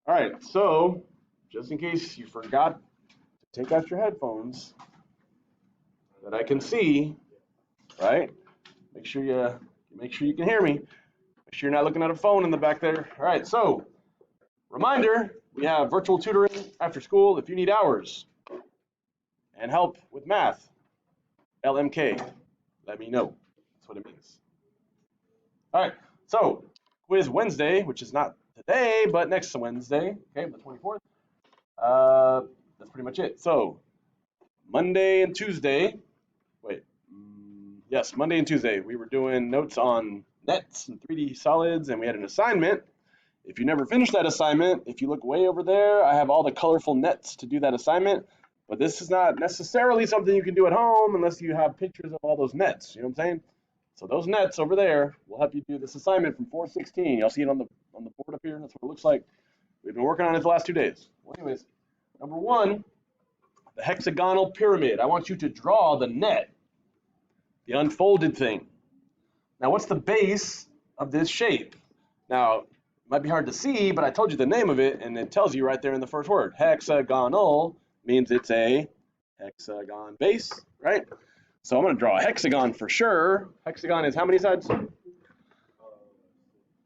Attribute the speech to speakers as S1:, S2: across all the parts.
S1: All right, so just in case you forgot to take out your headphones that I can see, right? Make sure you can hear me. Make sure you're not looking at a phone in the back there. All right, so reminder, we have virtual tutoring after school if you need hours and help with math. LMK, let me know. That's what it means. All right, so quiz Wednesday, which is not today, but next Wednesday, okay, the 24th. That's pretty much it. So Monday and Tuesday, yes, Monday and Tuesday, we were doing notes on nets and 3D solids, and we had an assignment. If you never finished that assignment, if you look way over there, I have all the colorful nets to do that assignment, but this is not necessarily something you can do at home unless you have pictures of all those nets, you know what I'm saying? So those nets over there will help you do this assignment from 416. You'll see it on the board up here. That's what it looks like. We've been working on it the last 2 days. Well, anyways, number one, the hexagonal pyramid. I want you to draw the net, the unfolded thing. Now, what's the base of this shape? Now, it might be hard to see, but I told you the name of it, and it tells you right there in the first word. Hexagonal means it's a hexagon base, right? So I'm going to draw a hexagon for sure. Hexagon is how many sides?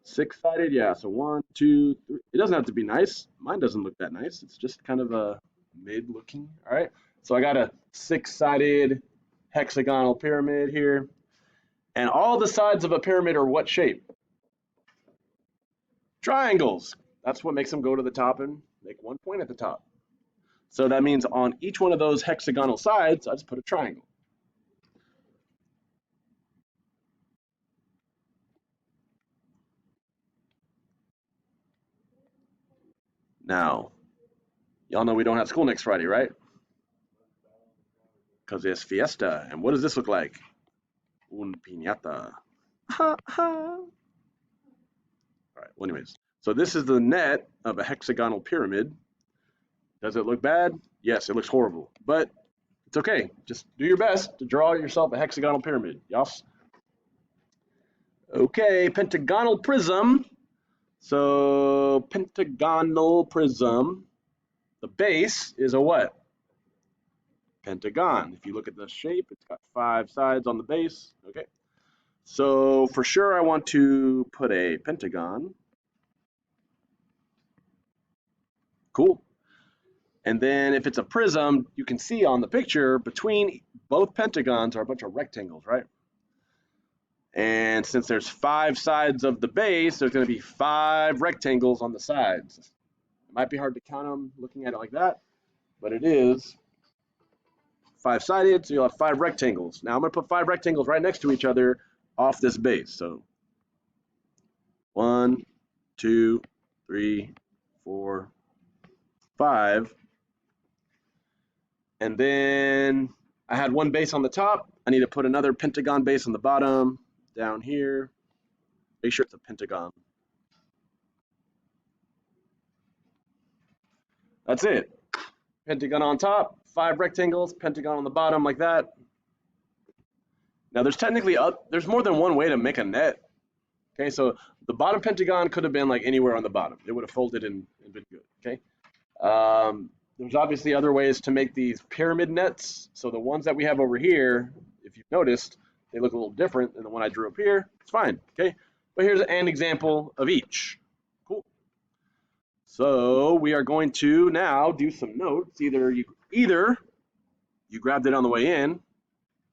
S1: 6-sided, yeah. So 1, 2, 3. It doesn't have to be nice. Mine doesn't look that nice. It's just kind of a mid-looking. All right. So I got a 6-sided hexagonal pyramid here. And all the sides of a pyramid are what shape? Triangles. That's what makes them go to the top and make one point at the top. So that means on each one of those hexagonal sides, I just put a triangle. Now, y'all know we don't have school next Friday, right? Because it's fiesta. And what does this look like? Un piñata. All right, well, anyways. So this is the net of a hexagonal pyramid. Does it look bad? Yes, it looks horrible. But it's okay. Just do your best to draw yourself a hexagonal pyramid. Yes? Okay, pentagonal prism. So pentagonal prism, the base is a what? Pentagon. If you look at the shape, it's got 5 sides on the base. Okay. So for sure I want to put a pentagon. Cool. And then if it's a prism, you can see on the picture between both pentagons are a bunch of rectangles, right? And since there's 5 sides of the base, there's going to be 5 rectangles on the sides. It might be hard to count them looking at it like that, but it is 5-sided, so you'll have 5 rectangles. Now I'm going to put 5 rectangles right next to each other off this base. So 1, 2, 3, 4, 5. And then I had one base on the top. I need to put another pentagon base on the bottom. Down here, make sure it's a pentagon. That's it. Pentagon on top, 5 rectangles, pentagon on the bottom like that. Now there's technically there's more than one way to make a net. Okay, so the bottom pentagon could have been like anywhere on the bottom. It would have folded and been good. Okay. There's obviously other ways to make these pyramid nets. So the ones that we have over here, if you've noticed, they look a little different than the one I drew up here. It's fine, okay? But here's an example of each. Cool. So we are going to now do some notes. Either you grabbed it on the way in,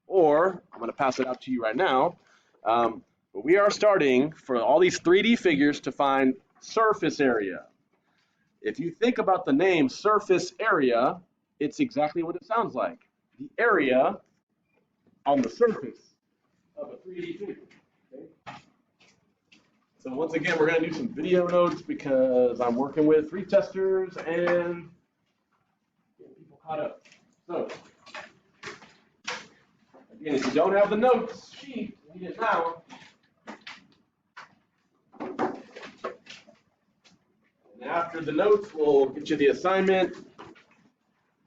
S1: or I'm going to pass it out to you right now. But we are starting for all these 3D figures to find surface area. If you think about the name surface area, it's exactly what it sounds like. The area on the surface of a 3D figure. Okay? So once again, we're going to do some video notes because I'm working with 3 testers and getting people caught up. So again, if you don't have the notes sheet, you need it now. And after the notes, we'll get you the assignment.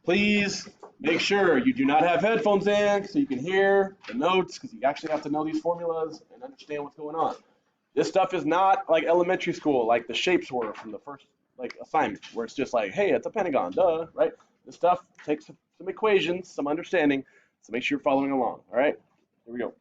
S1: Please make sure you do not have headphones in so you can hear the notes, because you actually have to know these formulas and understand what's going on. This stuff is not like elementary school, like the shapes were from the first like assignment where it's just like, hey, it's a pentagon, duh, right? This stuff takes some equations, some understanding, so make sure you're following along. All right, here we go.